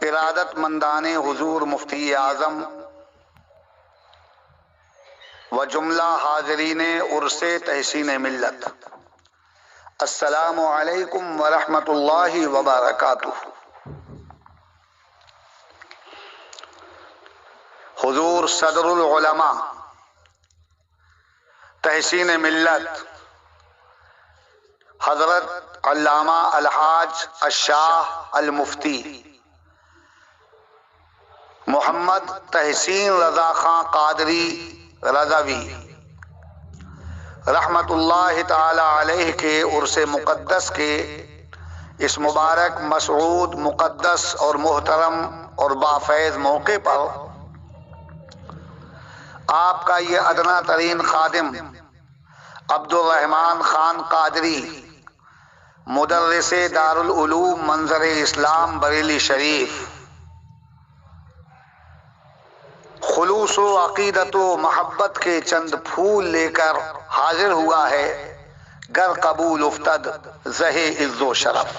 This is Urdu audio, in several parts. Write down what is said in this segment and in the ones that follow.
ارادت مندان حضور مفتی اعظم و جملہ حاضرین عرس تحسین ملت، السلام علیکم ورحمۃ اللہ وبرکاتہ۔ حضور صدر العلماء تحسین ملت حضرت علامہ الحاج الشاہ المفتی محمد تحسین رضا خان قادری رضوی رحمت اللہ تعالی علیہ کے عرس مقدس کے اس مبارک، مسعود، مقدس اور محترم اور بافیض موقع پر آپ کا یہ ادنا ترین خادم عبد الرحمن خان قادری، مدرس دارالعلوم منظر اسلام بریلی شریف، خلوص و عقیدت و محبت کے چند پھول لے کر حاضر ہوا ہے، گر قبول افتد زہ عز و شرف۔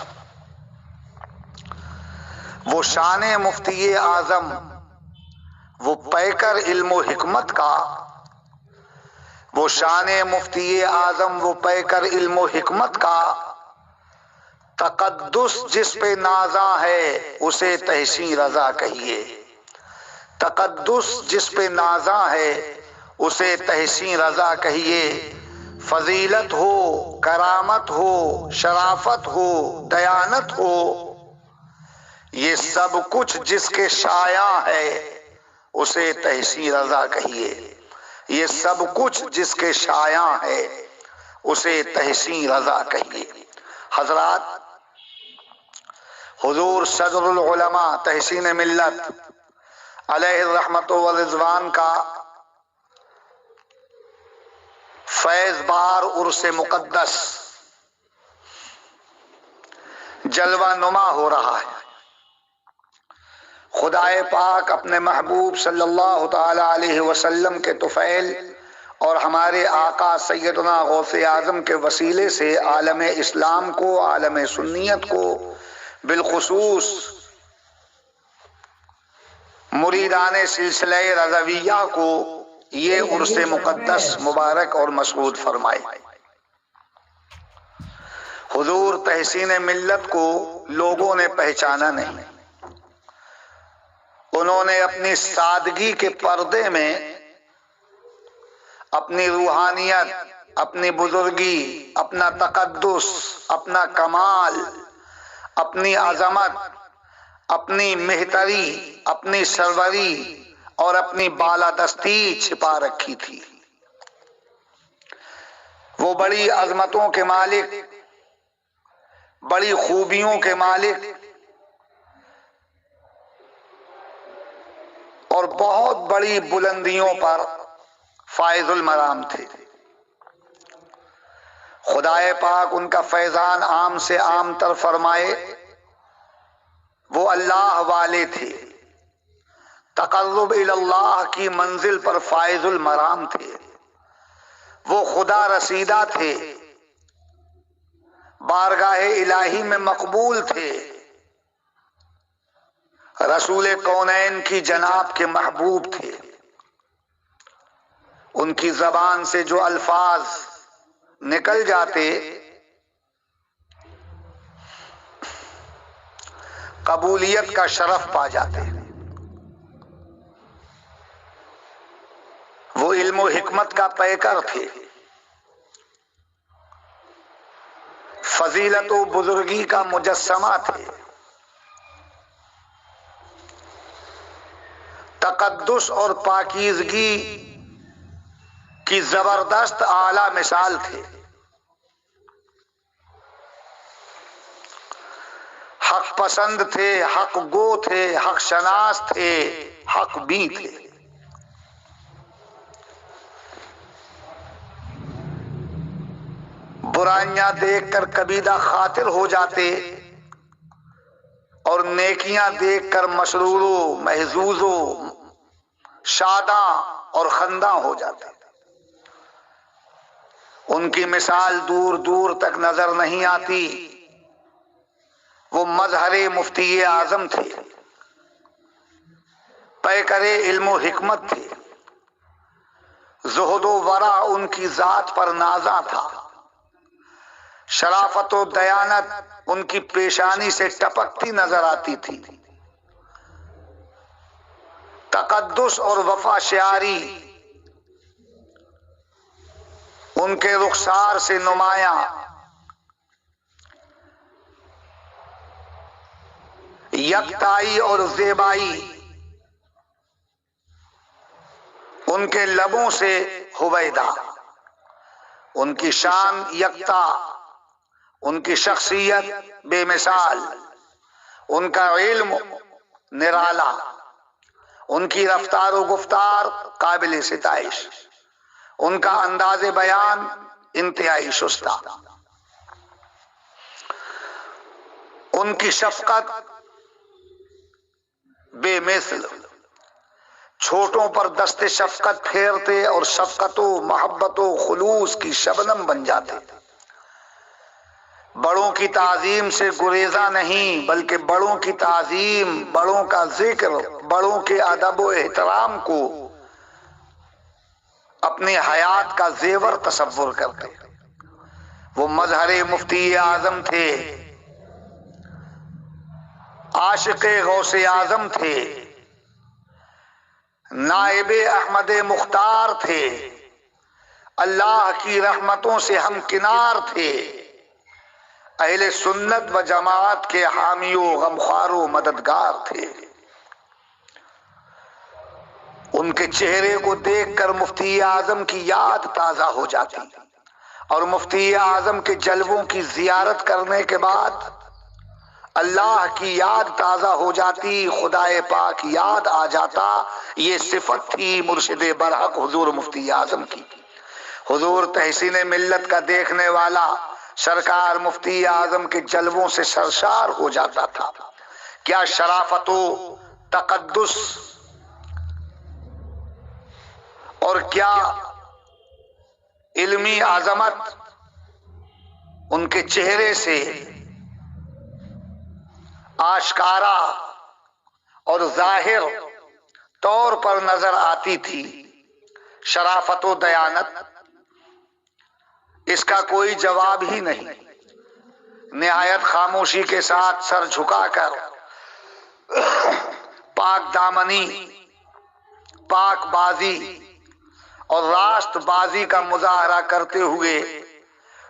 وہ شان مفتی اعظم، وہ پیکر علم و حکمت کا، وہ شان مفتی اعظم، وہ پیکر علم و حکمت کا، تقدس جس پہ نازاں ہے اسے تحسین رضا کہیے۔ تقدس جس پہ نازاں ہے اسے تحسین رضا کہیے۔ فضیلت ہو، کرامت ہو، شرافت ہو، دیانت ہو، یہ سب کچھ جس کے شایع ہے اسے تحسین رضا کہیے۔ یہ سب کچھ جس کے شایع ہے اسے تحسین رضا کہیے۔ حضرات، حضور صدر العلماء تحسین ملت علیہ الرحمت والرضوان کا فیض بار عرس مقدس جلوہ نما ہو رہا ہے۔ خدائے پاک اپنے محبوب صلی اللہ تعالی علیہ وسلم کے طفیل اور ہمارے آقا سیدنا غوث اعظم کے وسیلے سے عالم اسلام کو، عالم سنیت کو، بالخصوص مریدان سلسلہ رضویہ کو یہ عرس مقدس مبارک اور مسعود فرمائے۔ حضور تحسین ملت کو لوگوں نے پہچانا نہیں، انہوں نے اپنی سادگی کے پردے میں اپنی روحانیت، اپنی بزرگی، اپنا تقدس، اپنا کمال، اپنی عظمت، اپنی مہتری، اپنی سروری اور اپنی بالادستی چھپا رکھی تھی۔ وہ بڑی عظمتوں کے مالک، بڑی خوبیوں کے مالک اور بہت بڑی بلندیوں پر فائز المرام تھے۔ خدائے پاک ان کا فیضان عام سے عام تر فرمائے۔ وہ اللہ والے تھے، تقرب اللہ کی منزل پر فائز المرام تھے۔ وہ خدا رسیدہ تھے، بارگاہ الہی میں مقبول تھے، رسول کونین کی جناب کے محبوب تھے۔ ان کی زبان سے جو الفاظ نکل جاتے قبولیت کا شرف پا جاتے۔ وہ علم و حکمت کا پیکر تھے، فضیلت و بزرگی کا مجسمہ تھے، تقدس اور پاکیزگی کی زبردست اعلیٰ مثال تھے۔ حق پسند تھے، حق گو تھے، حق شناس تھے، حق بی تھے۔ برائیاں دیکھ کر کبیدہ خاطر ہو جاتے اور نیکیاں دیکھ کر مسرور و محظوظ و شاداں اور خنداں ہو جاتے۔ ان کی مثال دور دور تک نظر نہیں آتی۔ وہ مظہر مفتی اعظم تھے، پیکرے علم و حکمت تھے، زہد و ورع ان کی ذات پر نازاں تھا، شرافت و دیانت ان کی پیشانی سے ٹپکتی نظر آتی تھی، تقدس اور وفا شعاری ان کے رخسار سے نمایاں، یکتائی اور زیبائی ان کے لبوں سے ہویدا، ان کی شان یکتا، ان کی شخصیت بے مثال، ان کا علم نرالا، ان کی رفتار و گفتار قابل ستائش، ان کا انداز بیان انتہائی شستہ، ان کی شفقت بے مثل، چھوٹوں پر دست شفقت پھیرتے اور شفقت و محبت و خلوص کی شبنم بن جاتے، بڑوں کی تعظیم سے گریزاں نہیں بلکہ بڑوں کی تعظیم، بڑوں کا ذکر، بڑوں کے ادب و احترام کو اپنی حیات کا زیور تصور کرتے۔ وہ مظہر مفتی اعظم تھے، عاشق غوث اعظم تھے، نائب احمد مختار تھے، اللہ کی رحمتوں سے ہمکنار تھے، اہل سنت و جماعت کے حامی و غمخوار و مددگار تھے۔ ان کے چہرے کو دیکھ کر مفتی اعظم کی یاد تازہ ہو جاتی، اور مفتی اعظم کے جلووں کی زیارت کرنے کے بعد اللہ کی یاد تازہ ہو جاتی، خدائے پاک یاد آ جاتا۔ یہ صفت تھی مرشد برحق حضور مفتی اعظم کی۔ حضور تحسین ملت کا دیکھنے والا سرکار مفتی اعظم کے جلووں سے سرشار ہو جاتا تھا۔ کیا شرافت و تقدس اور کیا علمی عظمت ان کے چہرے سے آشکارا اور ظاہر طور پر نظر آتی تھی۔ شرافت و دیانت، اس کا کوئی جواب ہی نہیں۔ نہایت خاموشی کے ساتھ سر جھکا کر پاک دامنی، پاک بازی اور راست بازی کا مظاہرہ کرتے ہوئے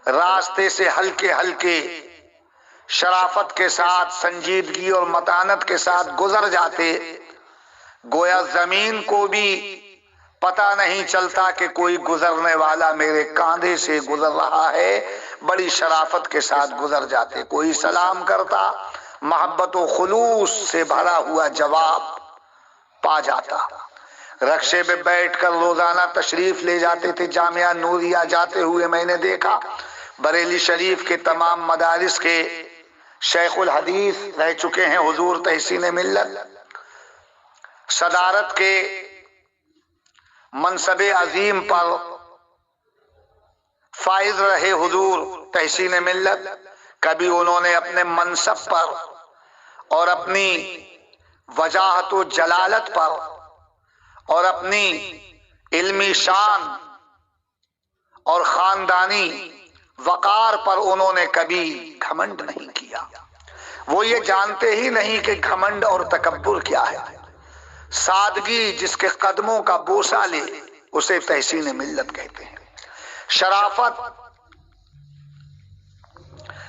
راستے سے ہلکے ہلکے شرافت کے ساتھ، سنجیدگی اور متانت کے ساتھ گزر جاتے، گویا زمین کو بھی پتہ نہیں چلتا کہ کوئی گزرنے والا میرے کاندھے سے گزر رہا ہے۔ بڑی شرافت کے ساتھ گزر جاتے، کوئی سلام کرتا، محبت و خلوص سے بھرا ہوا جواب پا جاتا۔ رکشے پہ بیٹھ کر روزانہ تشریف لے جاتے تھے جامعہ نوریہ جاتے ہوئے میں نے دیکھا۔ بریلی شریف کے تمام مدارس کے شیخ الحدیث رہ چکے ہیں حضور تحسین ملت، صدارت کے منصب عظیم پر فائز رہے حضور تحسین ملت۔ کبھی انہوں نے اپنے منصب پر اور اپنی وجاہت و جلالت پر اور اپنی علمی شان اور خاندانی وقار پر انہوں نے کبھی گھمنڈ نہیں کیا۔ وہ یہ جانتے ہی نہیں کہ گھمنڈ اور تکبر کیا ہے۔ سادگی جس کے قدموں کا بوسہ لے اسے تحسین ملت کہتے ہیں۔ شرافت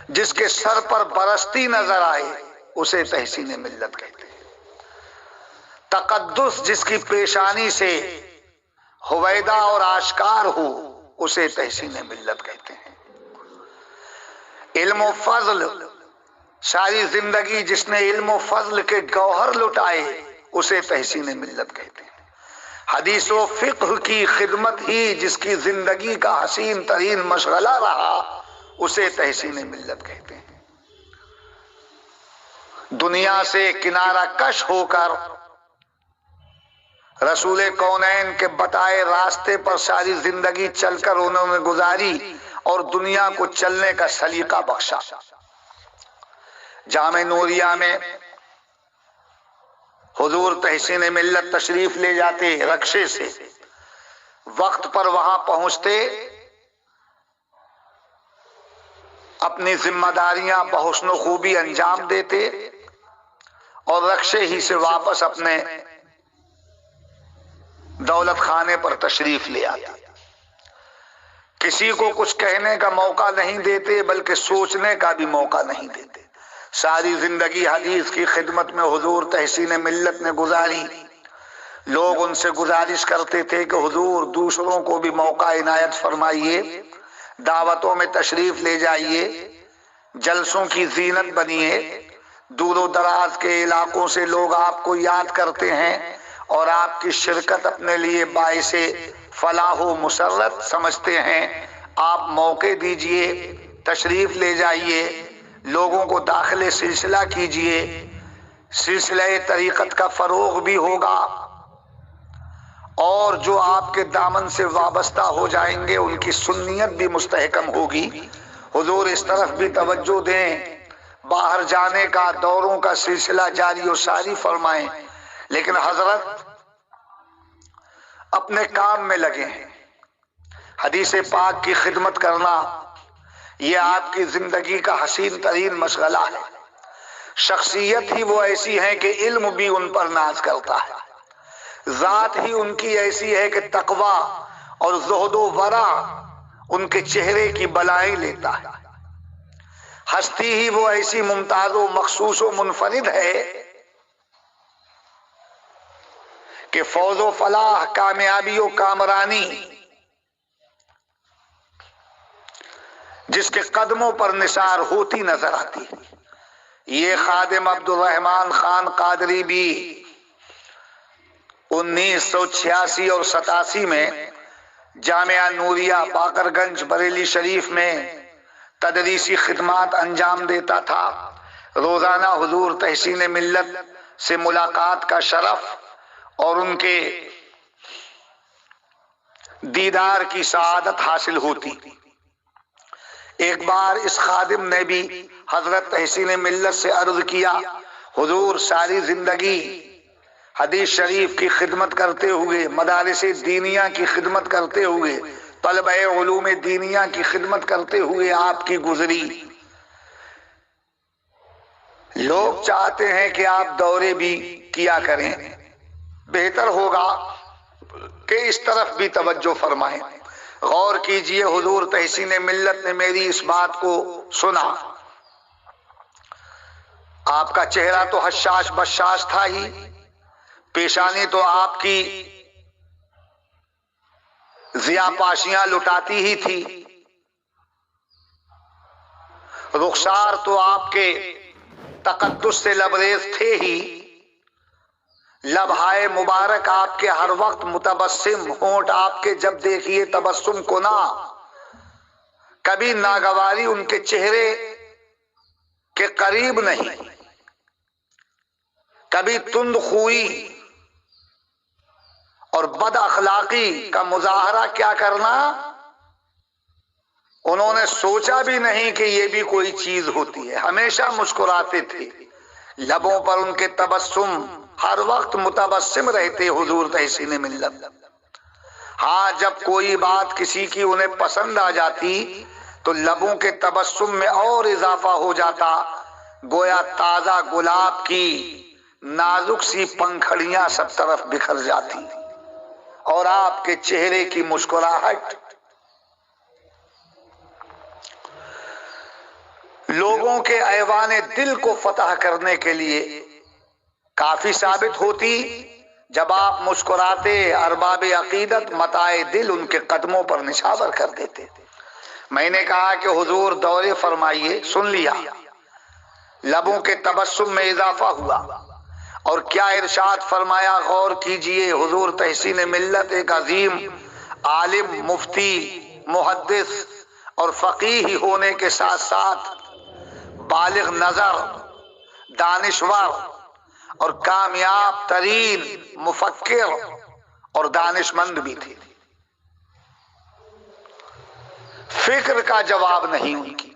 جس کے سر پر برستی نظر آئے اسے تحسین ملت کہتے ہیں۔ تقدس جس کی پیشانی سے ہویدا اور آشکار ہو اسے تحسین ملت کہتے ہیں۔ علم و فضل، ساری زندگی جس نے علم و فضل کے گوہر لٹائے اسے تحسین ملت کہتے ہیں۔ حدیث و فقہ کی خدمت ہی جس کی زندگی کا حسین ترین مشغلہ رہا اسے تحسین ملت کہتے ہیں۔ دنیا سے کنارہ کش ہو کر رسول کونین کے بتائے راستے پر ساری زندگی چل کر انہوں نے گزاری اور دنیا کو چلنے کا سلیقہ بخشا۔ جامع نوریہ میں حضور تحسین ملت تشریف لے جاتے رکشے سے، وقت پر وہاں پہنچتے، اپنی ذمہ داریاں بحسن و خوبی انجام دیتے اور رکشے ہی سے واپس اپنے دولت خانے پر تشریف لے آتے۔ کسی کو کچھ کہنے کا موقع نہیں دیتے، بلکہ سوچنے کا بھی موقع نہیں دیتے۔ ساری زندگی حدیث کی خدمت میں حضور تحسین ملت نے گزاری۔ لوگ ان سے گزارش کرتے تھے کہ حضور دوسروں کو بھی موقع عنایت فرمائیے، دعوتوں میں تشریف لے جائیے، جلسوں کی زینت بنیے۔ دور و دراز کے علاقوں سے لوگ آپ کو یاد کرتے ہیں اور آپ کی شرکت اپنے لیے باعث فلاح و مسرت سمجھتے ہیں۔ آپ موقع دیجئے، تشریف لے جائیے، لوگوں کو داخل سلسلہ کیجئے، سلسلہ طریقت کا فروغ بھی ہوگا، اور جو آپ کے دامن سے وابستہ ہو جائیں گے ان کی سنیت بھی مستحکم ہوگی۔ حضور اس طرف بھی توجہ دیں، باہر جانے کا، دوروں کا سلسلہ جاری و ساری فرمائیں، لیکن حضرت اپنے کام میں لگے ہیں۔ حدیث پاک کی خدمت کرنا یہ آپ کی زندگی کا حسین ترین مشغلہ ہے۔ شخصیت ہی وہ ایسی ہے کہ علم بھی ان پر ناز کرتا ہے، ذات ہی ان کی ایسی ہے کہ تقوی اور زہد و ورع ان کے چہرے کی بلائیں لیتا ہے۔ ہستی ہی وہ ایسی ممتاز و مخصوص و منفرد ہے کہ فوز و فلاح، کامیابی و کامرانی جس کے قدموں پر نثار ہوتی نظر آتی ہے۔ یہ خادم عبد الرحمن خان قادری بھی 1986 اور 87 میں جامعہ نوریہ باقر گنج بریلی شریف میں تدریسی خدمات انجام دیتا تھا۔ روزانہ حضور تحسین ملت سے ملاقات کا شرف اور ان کے دیدار کی سعادت حاصل ہوتی۔ ایک بار اس خادم نے بھی حضرت تحسین ملت سے عرض کیا، حضور ساری زندگی حدیث شریف کی خدمت کرتے ہوئے، مدارس دینیہ کی خدمت کرتے ہوئے، طلبہ علوم دینیہ کی خدمت کرتے ہوئے آپ کی گزری، لوگ چاہتے ہیں کہ آپ دورے بھی کیا کریں، بہتر ہوگا کہ اس طرف بھی توجہ فرمائیں۔ غور کیجئے، حضور تحسین ملت نے میری اس بات کو سنا۔ آپ کا چہرہ تو حشاش بشاش تھا ہی، پیشانی تو آپ کی ضیاء پاشیاں لٹاتی ہی تھی، رخسار تو آپ کے تقدس سے لبریز تھے ہی، لبہائے مبارک آپ کے ہر وقت متبسم، ہونٹ آپ کے جب دیکھیے تبسم کنا، کبھی ناگواری ان کے چہرے کے قریب نہیں، کبھی تند خوئی اور بد اخلاقی کا مظاہرہ کیا کرنا انہوں نے سوچا بھی نہیں کہ یہ بھی کوئی چیز ہوتی ہے۔ ہمیشہ مسکراتے تھے، لبوں پر ان کے تبسم، ہر وقت متبسم رہتے حضور تحسین ملت۔ ہاں جب کوئی بات کسی کی انہیں پسند آ جاتی تو لبوں کے تبسم میں اور اضافہ ہو جاتا، گویا تازہ گلاب کی نازک سی پنکھڑیاں سب طرف بکھر جاتی اور آپ کے چہرے کی مسکراہٹ لوگوں کے ایوان دل کو فتح کرنے کے لیے کافی ثابت ہوتی۔ جب آپ مسکراتے، ارباب عقیدت متاع دل ان کے قدموں پر نچھاور کر دیتے۔ میں نے کہا کہ حضور دورے فرمائیے، سن لیا، لبوں کے تبسم میں اضافہ ہوا، اور کیا ارشاد فرمایا، غور کیجئے۔ حضور تحسین ملت ایک عظیم عالم، مفتی، محدث اور فقیہ ہونے کے ساتھ ساتھ بالغ نظر، دانشور اور کامیاب ترین مفکر اور دانش مند بھی تھے۔ فکر کا جواب نہیں ان کی۔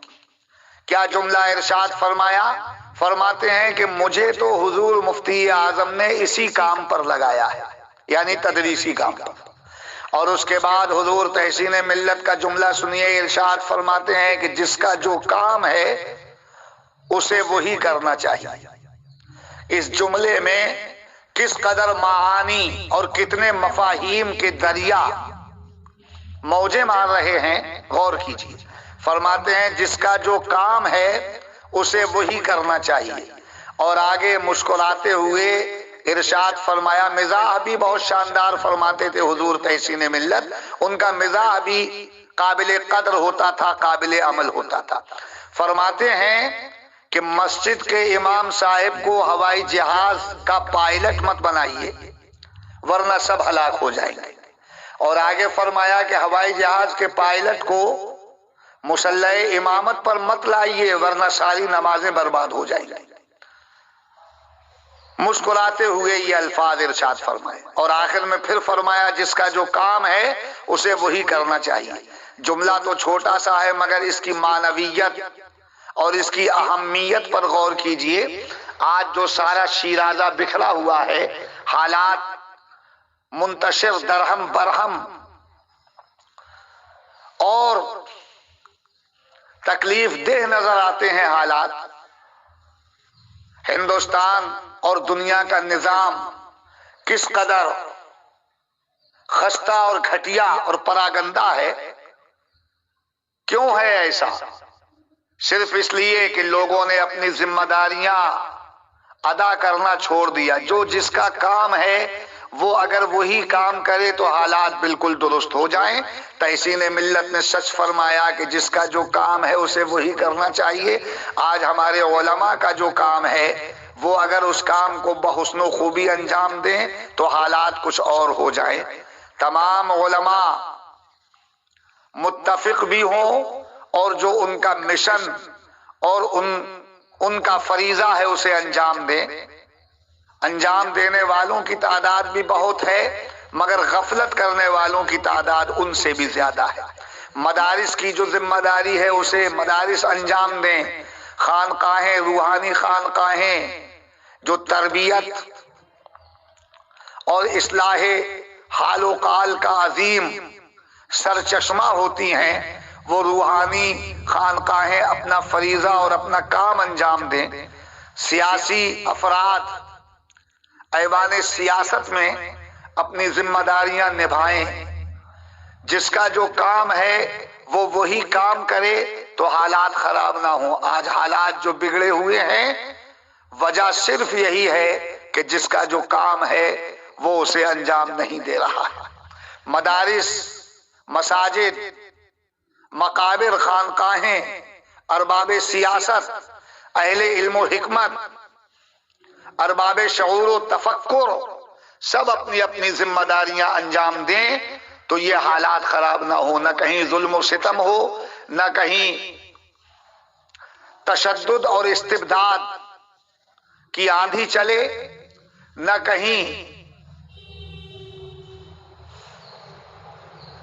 کیا جملہ ارشاد فرمایا، فرماتے ہیں کہ مجھے تو حضور مفتی اعظم نے اسی کام پر لگایا ہے، یعنی تدریسی کام پر۔ اور اس کے بعد حضور تحسین ملت کا جملہ سنیے، ارشاد فرماتے ہیں کہ جس کا جو کام ہے اسے وہی کرنا چاہیے۔ اس جملے میں کس قدر معانی اور کتنے مفاہیم کے دریا موجیں مار رہے ہیں، غور کیجیے۔ فرماتے ہیں جس کا جو کام ہے اسے وہی کرنا چاہیے، اور آگے مسکراتے ہوئے ارشاد فرمایا، مزاح بھی بہت شاندار فرماتے تھے حضور تحسین ملت، ان کا مزاح بھی قابل قدر ہوتا تھا، قابل عمل ہوتا تھا۔ فرماتے ہیں کہ مسجد کے امام صاحب کو ہوائی جہاز کا پائلٹ مت بنائیے ورنہ سب ہلاک ہو جائیں گے، اور آگے فرمایا کہ ہوائی جہاز کے پائلٹ کو مسلح امامت پر مت لائیے ورنہ ساری نمازیں برباد ہو جائیں گی۔ مسکراتے ہوئے یہ الفاظ ارشاد فرمائے، اور آخر میں پھر فرمایا جس کا جو کام ہے اسے وہی کرنا چاہیے۔ جملہ تو چھوٹا سا ہے مگر اس کی معنویت اور اس کی اہمیت پر غور کیجئے۔ آج جو سارا شیرازہ بکھرا ہوا ہے، حالات منتشر درہم برہم اور تکلیف دہ نظر آتے ہیں حالات، ہندوستان اور دنیا کا نظام کس قدر خستہ اور گھٹیا اور پراگندہ ہے۔ کیوں ہے ایسا؟ صرف اس لیے کہ لوگوں نے اپنی ذمہ داریاں ادا کرنا چھوڑ دیا۔ جو جس کا کام ہے وہ اگر وہی کام کرے تو حالات بالکل درست ہو جائیں۔ تحسین ملت نے سچ فرمایا کہ جس کا جو کام ہے اسے وہی کرنا چاہیے۔ آج ہمارے علماء کا جو کام ہے وہ اگر اس کام کو بحسن و خوبی انجام دیں تو حالات کچھ اور ہو جائیں۔ تمام علماء متفق بھی ہوں اور جو ان کا مشن اور ان کا فریضہ ہے اسے انجام دیں۔ انجام دینے والوں کی تعداد بھی بہت ہے مگر غفلت کرنے والوں کی تعداد ان سے بھی زیادہ ہے۔ مدارس کی جو ذمہ داری ہے اسے مدارس انجام دیں۔ خانقاہیں، روحانی خانقاہیں جو تربیت اور اصلاح حال و قال کا عظیم سرچشمہ ہوتی ہیں، وہ روحانی خانقاہیں اپنا فریضہ اور اپنا کام انجام دیں۔ سیاسی افراد ایوان سیاست میں اپنی ذمہ داریاں نبھائیں۔ جس کا جو کام ہے وہ وہی کام کرے تو حالات خراب نہ ہوں۔ آج حالات جو بگڑے ہوئے ہیں وجہ صرف یہی ہے کہ جس کا جو کام ہے وہ اسے انجام نہیں دے رہا ہے۔ مدارس، مساجد، مقابر، خانقاہیں، ارباب سیاست، اہل علم و حکمت، ارباب شعور و تفکر سب اپنی اپنی ذمہ داریاں انجام دیں تو یہ حالات خراب نہ ہو، نہ کہیں ظلم و ستم ہو، نہ کہیں تشدد اور استبداد کی آندھی چلے، نہ کہیں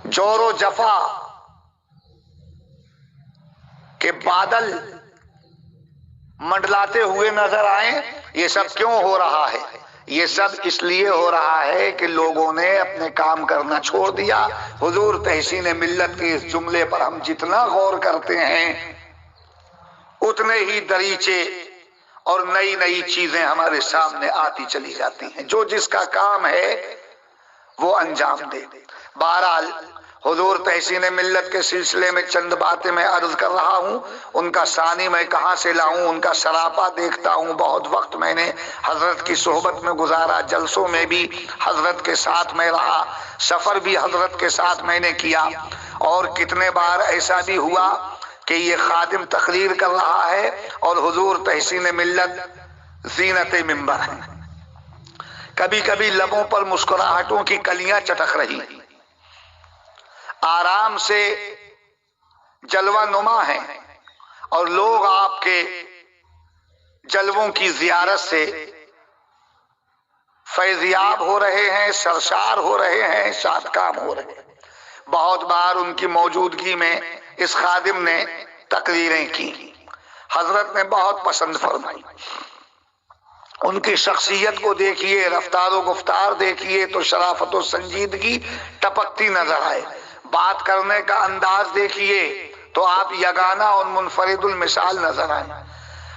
جور و جفا کے بادل منڈلاتے ہوئے نظر آئیں۔ یہ سب کیوں ہو رہا ہے؟ یہ سب اس لیے ہو رہا ہے کہ لوگوں نے اپنے کام کرنا چھوڑ دیا۔ حضور تحسین ملت کے اس جملے پر ہم جتنا غور کرتے ہیں اتنے ہی دریچے اور نئی نئی چیزیں ہمارے سامنے آتی چلی جاتی ہیں۔ جو جس کا کام ہے وہ انجام دے۔ بہرحال حضور تحسین ملت کے سلسلے میں چند باتیں میں عرض کر رہا ہوں، ان کا ثانی میں کہاں سے لاؤں، ان کا سراپا دیکھتا ہوں۔ بہت وقت میں نے حضرت کی صحبت میں گزارا، جلسوں میں بھی حضرت کے ساتھ میں رہا، سفر بھی حضرت کے ساتھ میں نے کیا، اور کتنے بار ایسا بھی ہوا کہ یہ خادم تقریر کر رہا ہے اور حضور تحسین ملت زینت منبر ہے۔ کبھی کبھی لبوں پر مسکراہٹوں کی کلیاں چٹک رہی، آرام سے جلوہ نما ہیں، اور لوگ آپ کے جلووں کی زیارت سے فیضیاب ہو رہے ہیں، سرشار ہو رہے ہیں، شادکام ہو رہے ہیں۔ بہت بار ان کی موجودگی میں اس خادم نے تقریریں کی۔ حضرت نے بہت پسند فرمائی۔ ان کی شخصیت کو دیکھیے، رفتار و گفتار دیکھیے تو شرافت و سنجیدگی ٹپکتی نظر آئے، بات کرنے کا انداز دیکھیے تو آپ یگانہ اور منفرد المثال نظر آئے۔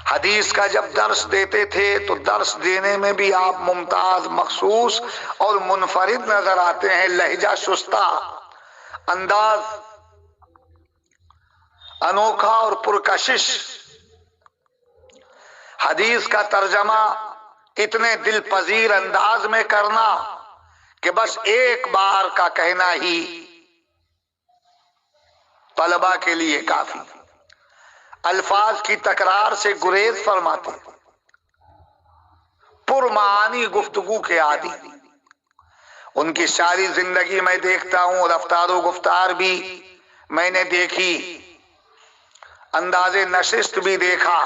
حدیث کا جب درس دیتے تھے تو درس دینے میں بھی آپ ممتاز، مخصوص اور منفرد نظر آتے ہیں۔ لہجہ شستہ، انداز انوکھا اور پرکشش، حدیث کا ترجمہ اتنے دل پذیر انداز میں کرنا کہ بس ایک بار کا کہنا ہی طلبہ کے لیے کافی، الفاظ کی تکرار سے گریز فرماتے، پرمعانی گفتگو کے عادی۔ ان کی ساری زندگی میں دیکھتا ہوں، رفتار و گفتار بھی میں نے دیکھی، انداز نشست بھی دیکھا،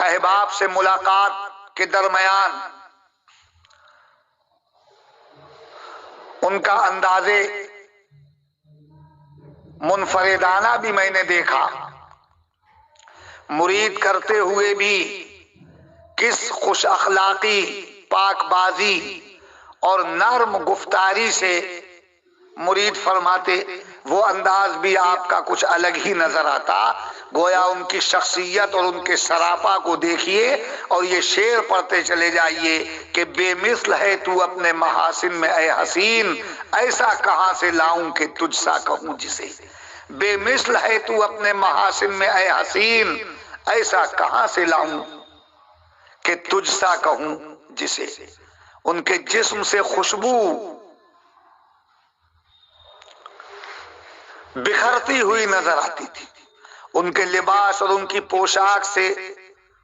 احباب سے ملاقات کے درمیان ان کا انداز منفردانہ بھی میں نے دیکھا، مرید کرتے ہوئے بھی کس خوش اخلاقی، پاک بازی اور نرم گفتاری سے مرید فرماتے، وہ انداز بھی آپ کا کچھ الگ ہی نظر آتا۔ گویا ان کی شخصیت اور ان کے سراپا کو دیکھیے اور یہ شعر پڑھتے چلے جائیے کہ بے مثل ہے تو اپنے محاسن میں اے حسین، ایسا کہاں سے لاؤں کہ تجھ سا کہوں جسے۔ بے مثل ہے تو اپنے محاسن میں اے حسین، ایسا کہاں سے لاؤں کہ تجھ سا کہوں جسے۔ ان کے جسم سے خوشبو بکھرتی ہوئی نظر آتی تھی، ان کے لباس اور ان کی پوشاک سے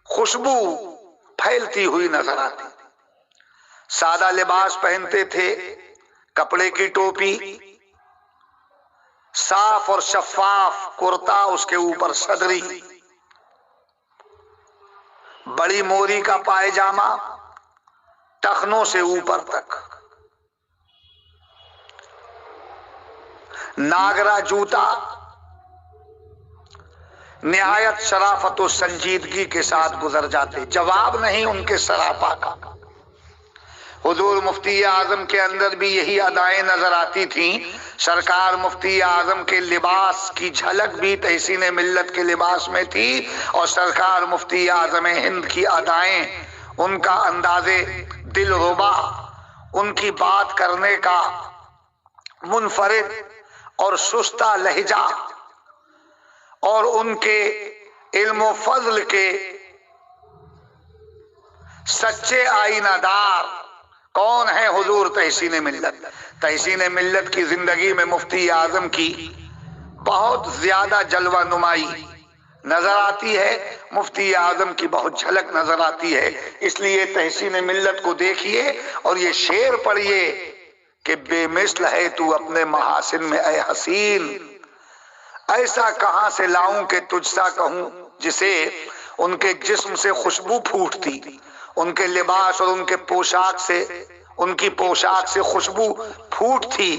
خوشبو پھیلتی ہوئی نظر آتی تھی۔ سادہ لباس پہنتے تھے، کپڑے کی ٹوپی، صاف اور شفاف کرتا، اس کے اوپر صدری، بڑی موری کا پائجامہ ٹخنوں سے اوپر تک، ناگرا جوتا، نہایت شرافت و سنجیدگی کے ساتھ گزر جاتے، جواب نہیں ان کے سراپا کا۔ حضور مفتی اعظم کے اندر بھی یہی ادائیں نظر آتی تھیں۔ سرکار مفتی اعظم کے لباس کی جھلک بھی تحسین ملت کے لباس میں تھی، اور سرکار مفتی اعظم ہند کی ادائیں، ان کا انداز دل ربا، ان کی بات کرنے کا منفرد اور شستہ لہجہ، اور ان کے علم و فضل کے سچے آئینہ دار کون ہیں؟ حضور تحسین ملت۔ تحسین ملت کی زندگی میں مفتی اعظم کی بہت زیادہ جلوہ نمائی نظر آتی ہے، مفتی اعظم کی بہت جھلک نظر آتی ہے۔ اس لیے تحسین ملت کو دیکھیے اور یہ شعر پڑھیے کہ بے مثل ہے تو اپنے محاسن میں اے حسین، ایسا کہاں سے لاؤں کہ تجھ سا کہوں جسے۔ ان کے جسم سے خوشبو پھوٹتی، ان کے لباس اور ان کے پوشاک سے، ان کی پوشاک سے خوشبو پھوٹتی۔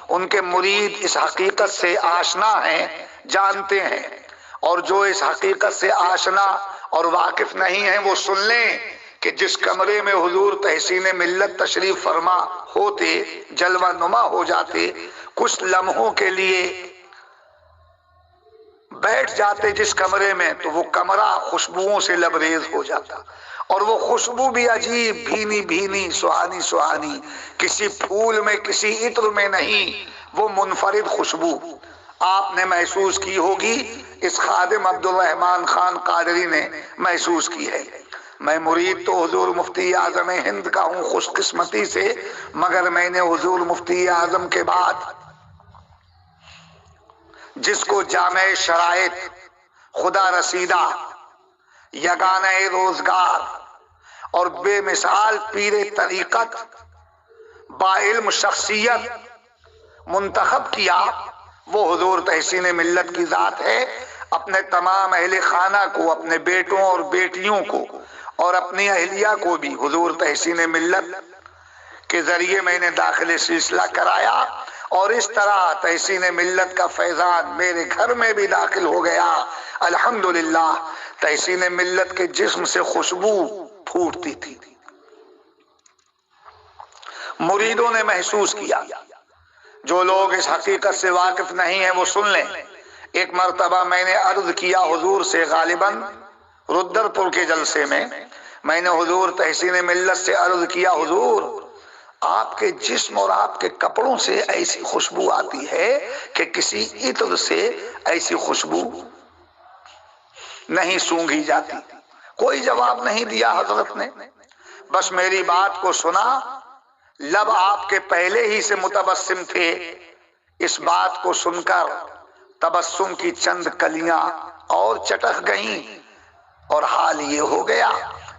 ان کے مرید اس حقیقت سے آشنا ہیں، جانتے ہیں، اور جو اس حقیقت سے آشنا اور واقف نہیں ہیں وہ سن لیں کہ جس کمرے میں حضور تحسین ملت تشریف فرما ہوتے، جلوہ نما ہو جاتے، کچھ لمحوں کے لیے بیٹھ جاتے جس کمرے میں، تو وہ کمرہ خوشبوؤں سے لبریز ہو جاتا، اور وہ خوشبو بھی عجیب، بھینی بھینی، سہانی سہانی، کسی پھول میں، کسی عطر میں نہیں، وہ منفرد خوشبو آپ نے محسوس کی ہوگی، اس خادم عبدالرحمن خان قادری نے محسوس کی ہے۔ میں مرید تو حضور مفتی اعظم ہند کا ہوں خوش قسمتی سے، مگر میں نے حضور مفتی اعظم کے بعد جس کو جامع شرائط، خدا رسیدہ، یگانہ روزگار اور بے مثال پیر طریقت، با علم شخصیت منتخب کیا، وہ حضور تحسین ملت کی ذات ہے۔ اپنے تمام اہل خانہ کو، اپنے بیٹوں اور بیٹیوں کو اور اپنی اہلیہ کو بھی حضور تحسین ملت کے ذریعے میں نے داخل سلسلہ کرایا، اور اس طرح تحسین ملت کا فیضان میرے گھر میں بھی داخل ہو گیا۔ الحمدللہ تحسین ملت کے جسم سے خوشبو پھوٹتی تھی۔ مریدوں نے محسوس کیا، جو لوگ اس حقیقت سے واقف نہیں ہیں وہ سن لیں۔ ایک مرتبہ میں نے عرض کیا حضور سے، غالباً رودرپور کے جلسے میں نے حضور تحسین ملت سے عرض کیا، حضور آپ کے جسم اور آپ کے کپڑوں سے ایسی خوشبو آتی ہے کہ کسی عطر سے ایسی خوشبو نہیں سونگھی جاتی۔ کوئی جواب نہیں دیا حضرت نے، بس میری بات کو سنا۔ لب آپ کے پہلے ہی سے متبسم تھے، اس بات کو سن کر تبسم کی چند کلیاں اور چٹک گئیں، اور حال یہ ہو گیا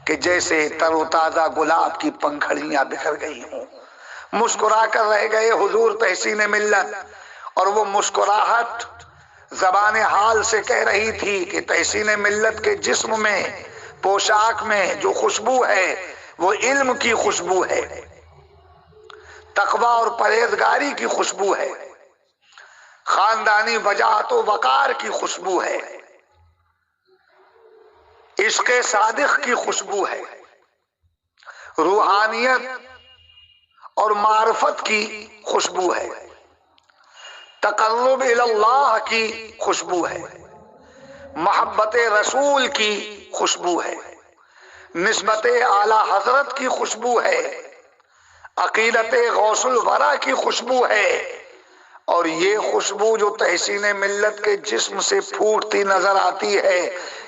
کہ جیسے تر و تازہ گلاب کی پنکھڑیاں بکھر گئی ہوں۔ مسکرا کر رہ گئے حضور تحسین ملت، اور وہ مسکراہٹ زبان حال سے کہہ رہی تھی کہ تحسین ملت کے جسم میں، پوشاک میں جو خوشبو ہے وہ علم کی خوشبو ہے، تقوی اور پرہیزگاری کی خوشبو ہے، خاندانی وجاہت و وقار کی خوشبو ہے، عشق صادق کی خوشبو ہے، روحانیت اور معرفت کی خوشبو ہے، تقرب اللہ کی خوشبو ہے، محبت رسول کی خوشبو ہے، نسبت اعلی حضرت کی خوشبو ہے، عقیدت غوث الورا کی خوشبو ہے۔ اور یہ خوشبو جو تحسین ملت کے جسم سے پھوٹتی نظر آتی ہے،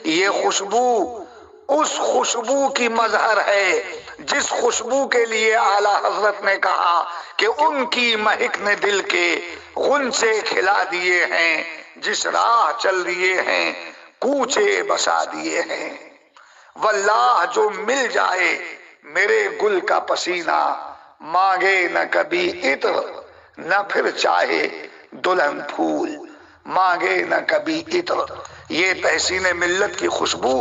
یہ خوشبو اس خوشبو کی مظہر ہے جس خوشبو کے لیے اعلی حضرت نے کہا کہ ان کی مہک نے دل کے غنچے کھلا دیے ہیں، جس راہ چل دیے ہیں کوچے بسا دیے ہیں۔ واللہ جو مل جائے میرے گل کا پسینہ، مانگے نہ کبھی عطر نہ پھر چاہے دلہن پھول، مانگے نہ کبھی عطر۔ یہ تحسین ملت کی خوشبو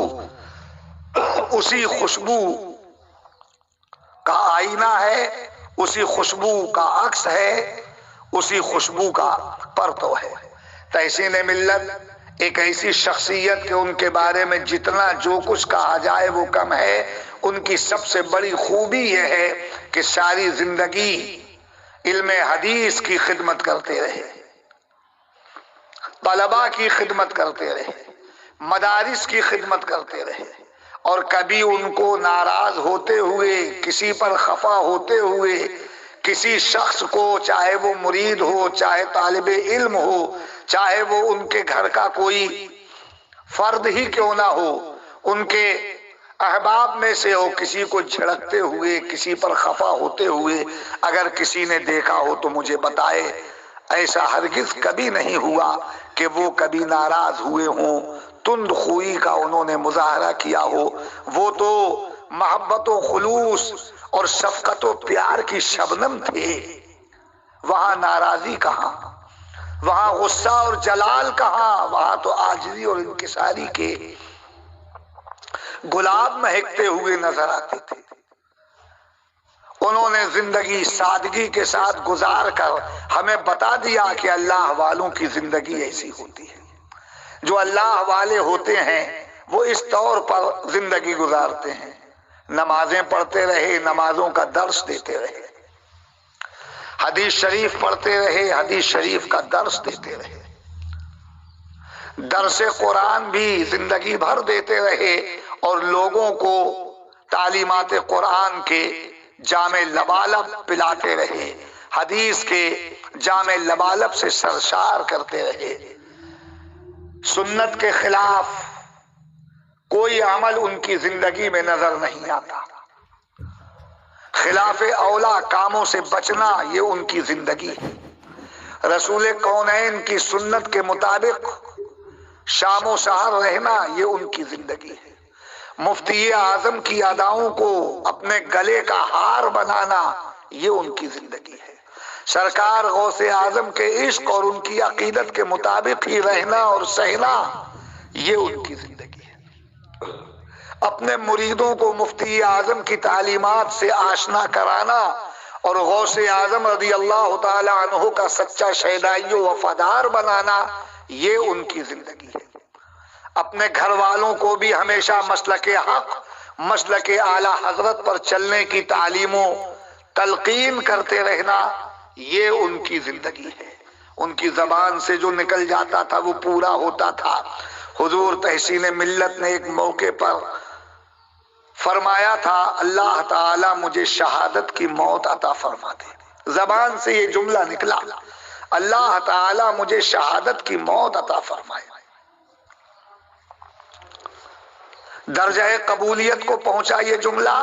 اسی خوشبو کا آئینہ ہے، اسی خوشبو کا عکس ہے، اسی خوشبو کا پرتو ہے۔ تحسین ملت ایک ایسی شخصیت کہ ان کے بارے میں جتنا جو کچھ کہا جائے وہ کم ہے۔ ان کی سب سے بڑی خوبی یہ ہے کہ ساری زندگی علم حدیث کی خدمت کرتے رہے، طلباء کی خدمت کرتے رہے، مدارس کی خدمت کرتے رہے، اور کبھی ان کو ناراض ہوتے ہوئے، کسی پر خفا ہوتے ہوئے، کسی شخص کو، چاہے وہ مرید ہو، چاہے طالب علم ہو، چاہے وہ ان کے گھر کا کوئی فرد ہی کیوں نہ ہو، ان کے احباب میں سے ہو، کسی کو جھڑکتے ہوئے، کسی پر خفا ہوتے ہوئے اگر کسی نے دیکھا ہو تو مجھے بتائے۔ ایسا ہرگز کبھی نہیں ہوا کہ وہ کبھی ناراض ہوئے ہوں، تند خوئی کا انہوں نے مظاہرہ کیا ہو۔ وہ تو محبت و خلوص اور شفقت و پیار کی شبنم تھے، وہاں ناراضی کہاں، وہاں غصہ اور جلال کہاں، وہاں تو عاجزی اور انکساری کے گلاب مہکتے ہوئے نظر آتے تھے۔ انہوں نے زندگی سادگی کے ساتھ گزار کر ہمیں بتا دیا کہ اللہ والوں کی زندگی ایسی ہوتی ہے۔ جو اللہ والے ہوتے ہیں وہ اس طور پر زندگی گزارتے ہیں، نمازیں پڑھتے رہے، نمازوں کا درس دیتے رہے، حدیث شریف پڑھتے رہے، حدیث شریف کا درس دیتے رہے، درس قرآن بھی زندگی بھر دیتے رہے، اور لوگوں کو تعلیمات قرآن کے جامع لبالب پلاتے رہے، حدیث کے جامع لبالب سے سرشار کرتے رہے۔ سنت کے خلاف کوئی عمل ان کی زندگی میں نظر نہیں آتا، خلاف اولا کاموں سے بچنا یہ ان کی زندگی ہے۔ رسول کونین کی سنت کے مطابق شام و سحر رہنا یہ ان کی زندگی ہے۔ مفتی اعظم کی اداؤں کو اپنے گلے کا ہار بنانا یہ ان کی زندگی ہے۔ سرکار غوث اعظم کے عشق اور ان کی عقیدت کے مطابق ہی رہنا اور سہنا یہ ان کی زندگی ہے۔ اپنے مریدوں کو مفتی اعظم کی تعلیمات سے آشنا کرانا اور غوث اعظم رضی اللہ تعالی عنہ کا سچا شیدائی و وفادار بنانا، یہ ان کی زندگی ہے۔ اپنے گھر والوں کو بھی ہمیشہ مسلک حق، مسلک اعلی حضرت پر چلنے کی تعلیم و تلقین کرتے رہنا، یہ ان کی زندگی ہے۔ ان کی زبان سے جو نکل جاتا تھا وہ پورا ہوتا تھا۔ حضور تحسین ملت نے ایک موقع پر فرمایا تھا، اللہ تعالیٰ مجھے شہادت کی موت عطا فرما دے۔ زبان سے یہ جملہ نکلا، اللہ تعالیٰ مجھے شہادت کی موت عطا فرمائے۔ درجہ قبولیت کو پہنچا یہ جملہ،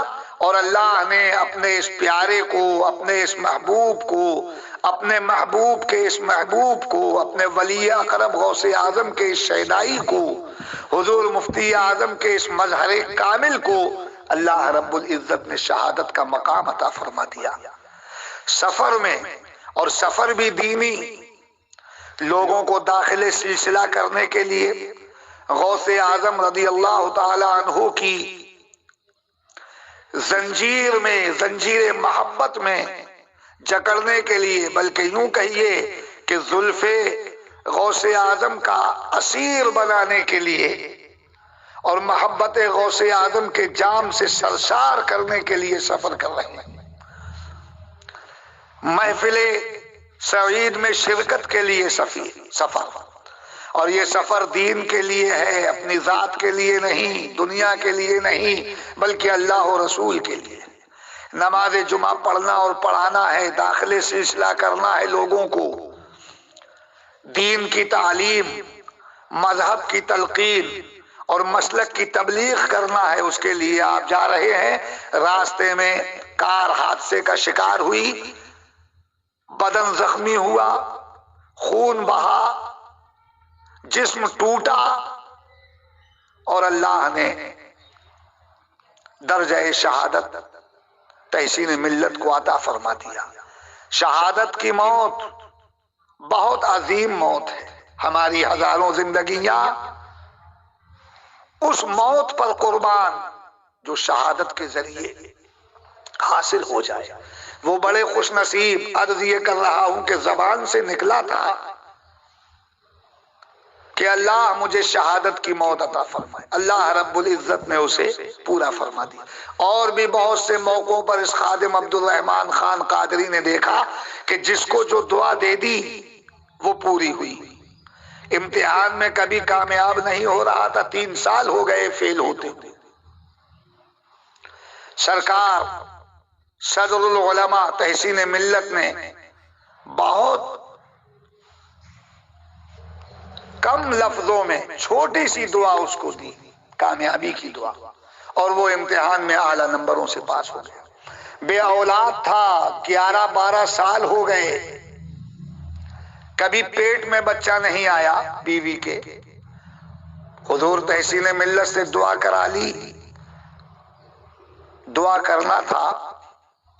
اور اللہ نے اپنے اس پیارے کو، اپنے اس محبوب کو، اپنے محبوب کے اس محبوب کو، اپنے ولی اقرب غوث اعظم کے اس شیدائی کو، حضور مفتی اعظم کے اس مظہر کامل کو اللہ رب العزت نے شہادت کا مقام عطا فرما دیا۔ سفر میں، اور سفر بھی دینی، لوگوں کو داخل سلسلہ کرنے کے لیے غوث اعظم رضی اللہ تعالی عنہ کی زنجیر میں، زنجیر محبت میں جکڑنے کے لیے، بلکہ یوں کہیے کہ زلف غوث اعظم کا اسیر بنانے کے لیے اور محبت غوث اعظم کے جام سے سرشار کرنے کے لیے سفر کر رہے ہیں۔ محفل سعید میں شرکت کے لیے سفر، اور یہ سفر دین کے لیے ہے، اپنی ذات کے لیے نہیں، دنیا کے لیے نہیں، بلکہ اللہ و رسول کے لیے۔ نماز جمعہ پڑھنا اور پڑھانا ہے، داخل سلسلہ کرنا ہے، لوگوں کو دین کی تعلیم، مذہب کی تلقین اور مسلک کی تبلیغ کرنا ہے۔ اس کے لیے آپ جا رہے ہیں، راستے میں کار حادثے کا شکار ہوئی، بدن زخمی ہوا، خون بہا، جسم ٹوٹا، اور اللہ نے درجہ شہادت تحسین ملت کو عطا فرما دیا۔ شہادت کی موت بہت عظیم موت ہے۔ ہماری ہزاروں زندگیاں اس موت پر قربان جو شہادت کے ذریعے حاصل ہو جائے، وہ بڑے خوش نصیب۔ عرض یہ کر رہا ہوں کہ زبان سے نکلا تھا کہ اللہ مجھے شہادت کی موت عطا فرمائے، اللہ رب العزت نے اسے پورا فرما دیا۔ اور بھی بہت سے موقعوں پر اس خادم عبد الرحمن خان قادری نے دیکھا کہ جس کو جو دعا دے دی وہ پوری ہوئی۔ امتحان میں کبھی کامیاب نہیں ہو رہا تھا، 3 سال ہو گئے فیل ہوتے ہوئے۔ سرکار صدر العلماء تحسین ملت نے بہت کم لفظوں میں چھوٹی سی دعا اس کو دی، کامیابی کی دعا، اور وہ امتحان میں اعلیٰ نمبروں سے پاس ہو گیا۔ بے اولاد تھا، 11-12 سال ہو گئے، کبھی پیٹ میں بچہ نہیں آیا بیوی کے۔ حضور تحسین ملت سے دعا کرا لی۔ دعا کرنا تھا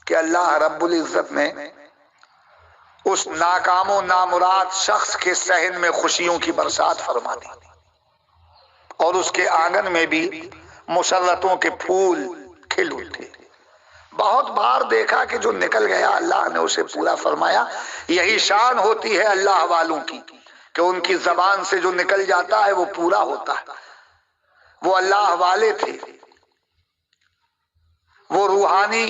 کہ اللہ رب العزت نے اس ناکام و نامراد شخص کے صحن میں خوشیوں کی برسات فرما دی، اور اس کے آنگن میں بھی مسرتوں کے پھول کھل اٹھے۔ بہت بار دیکھا کہ جو نکل گیا اللہ نے اسے پورا فرمایا۔ یہی شان ہوتی ہے اللہ والوں کی کہ ان کی زبان سے جو نکل جاتا ہے وہ پورا ہوتا ہے۔ وہ اللہ والے تھے، وہ روحانی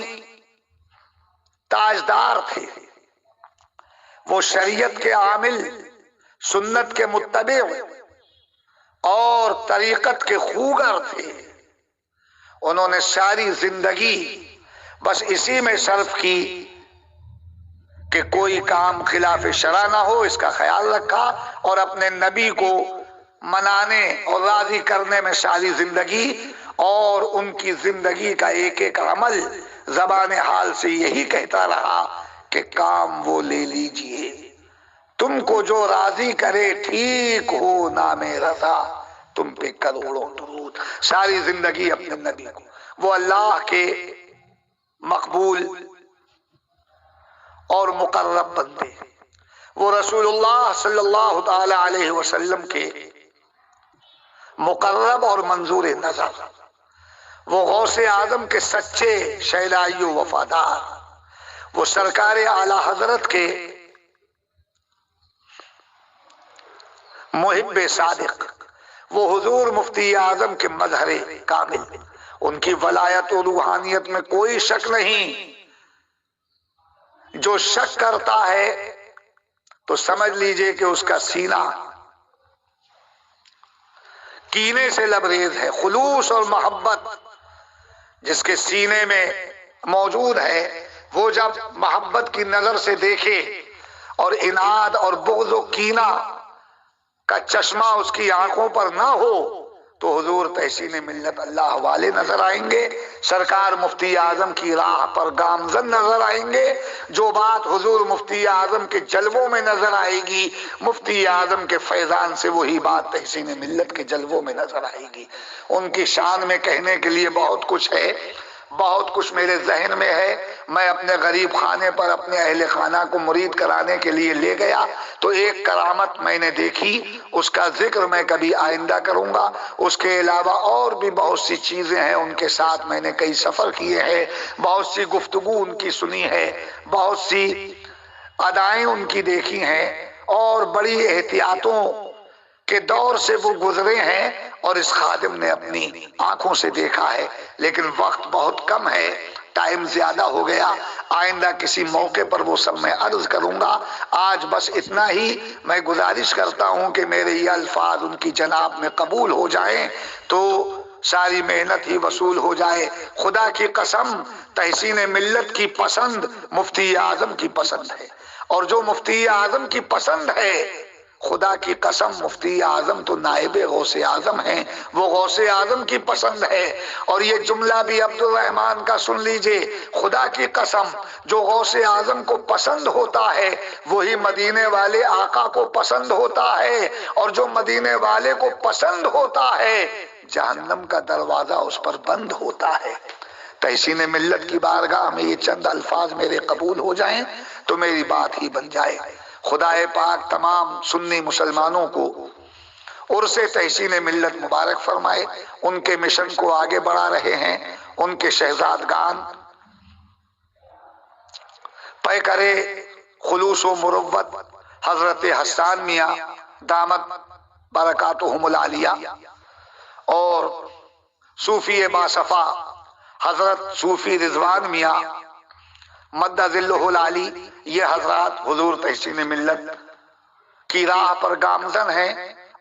تاجدار تھے، وہ شریعت کے عامل، سنت کے متبع اور طریقت کے خوگر تھے۔ انہوں نے ساری زندگی بس اسی میں صرف کی کہ کوئی کام خلاف شرع نہ ہو، اس کا خیال رکھا، اور اپنے نبی کو منانے اور راضی کرنے میں ساری زندگی، اور ان کی زندگی کا ایک ایک عمل زبان حال سے یہی کہتا رہا کہ کام وہ لے لیجئے، تم کو جو راضی کرے ٹھیک ہو، نام رضا تم پہ کروڑوں درود۔ ساری زندگی اپنے نبی کو، وہ اللہ کے مقبول اور مقرب بندے، وہ رسول اللہ صلی اللہ تعالی علیہ وسلم کے مقرب اور منظور نظر، وہ غوث اعظم کے سچے شیدائی و وفادار، وہ سرکار اعلی حضرت کے محب صادق، وہ حضور مفتی اعظم کے مظہر کامل، ان کی ولایت و روحانیت میں کوئی شک نہیں۔ جو شک کرتا ہے تو سمجھ لیجئے کہ اس کا سینہ کینے سے لبریز ہے۔ خلوص اور محبت جس کے سینے میں موجود ہے، وہ جب محبت کی نظر سے دیکھے اور اناد اور بغض و کینہ کا چشمہ اس کی آنکھوں پر نہ ہو تو حضور تحسین ملت اللہ والے نظر آئیں گے، سرکار مفتی اعظم کی راہ پر گامزن نظر آئیں گے۔ جو بات حضور مفتی اعظم کے جلووں میں نظر آئے گی، مفتی اعظم کے فیضان سے وہی بات تحسین ملت کے جلووں میں نظر آئے گی۔ ان کی شان میں کہنے کے لیے بہت کچھ ہے، بہت کچھ میرے ذہن میں ہے۔ میں اپنے غریب خانے پر اپنے اہل خانہ کو مرید کرانے کے لیے لے گیا تو ایک کرامت میں نے دیکھی، اس کا ذکر میں کبھی آئندہ کروں گا۔ اس کے علاوہ اور بھی بہت سی چیزیں ہیں، ان کے ساتھ میں نے کئی سفر کیے ہیں، بہت سی گفتگو ان کی سنی ہے، بہت سی ادائیں ان کی دیکھی ہیں، اور بڑی احتیاطوں کے دور سے وہ گزرے ہیں اور اس خادم نے اپنی آنکھوں سے دیکھا ہے۔ لیکن وقت بہت کم ہے، ٹائم زیادہ ہو گیا، آئندہ کسی موقع پر وہ سب میں عرض کروں گا۔ آج بس اتنا ہی میں گزارش کرتا ہوں کہ میرے یہ الفاظ ان کی جناب میں قبول ہو جائیں تو ساری محنت ہی وصول ہو جائے۔ خدا کی قسم، تحسین ملت کی پسند مفتی اعظم کی پسند ہے، اور جو مفتی اعظم کی پسند ہے، خدا کی قسم مفتی اعظم تو نائب غوث اعظم ہیں، وہ غوث اعظم کی پسند ہے۔ اور یہ جملہ بھی عبد الرحمن کا سن لیجئے، خدا کی قسم جو غوث اعظم کو پسند ہوتا ہے وہی مدینے والے آقا کو پسند ہوتا ہے، اور جو مدینے والے کو پسند ہوتا ہے جہنم کا دروازہ اس پر بند ہوتا ہے۔ تحسین ملت کی بارگاہ میں یہ چند الفاظ میرے قبول ہو جائیں تو میری بات ہی بن جائے۔ خدا پاک تمام سنی مسلمانوں کو عرص تحسین ملت مبارک فرمائے۔ ان کے مشن کو آگے بڑھا رہے ہیں ان کے شہزادگان، پیکر خلوص و مروت حضرت حسان میاں دامت برکاتہم العالیہ، اور صوفی باصفا حضرت صوفی رضوان میاں مد ظلہ العالی، یہ حضرات حضور تحسین ملت کی راہ پر گامزن ہیں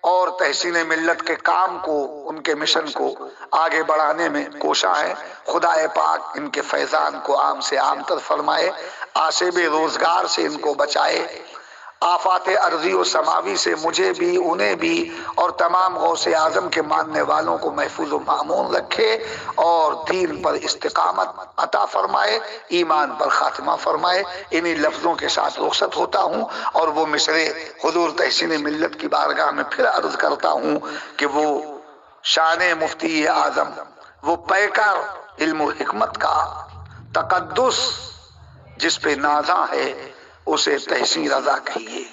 اور تحسین ملت کے کام کو، ان کے مشن کو آگے بڑھانے میں کوشاں ہیں۔ خدا پاک ان کے فیضان کو عام سے عام تر فرمائے، آسیب روزگار سے ان کو بچائے، آفات ارضی و سماوی سے مجھے بھی، انہیں بھی، اور تمام غوث اعظم کے ماننے والوں کو محفوظ و مامون رکھے، اور دین پر استقامت عطا فرمائے، ایمان پر خاتمہ فرمائے۔ انہی لفظوں کے ساتھ رخصت ہوتا ہوں، اور وہ مصرے حضور تحسین ملت کی بارگاہ میں پھر عرض کرتا ہوں کہ وہ شان مفتی اعظم، وہ پیکر علم و حکمت کا تقدس جس پہ نازاں ہے، اسے تحسین رضا کہیے۔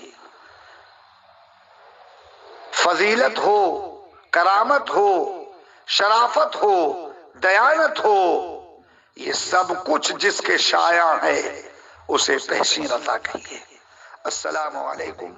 فضیلت ہو، کرامت ہو، شرافت ہو، دیانت ہو، یہ سب کچھ جس کے شایع ہے اسے تحسین رضا کہیے۔ السلام علیکم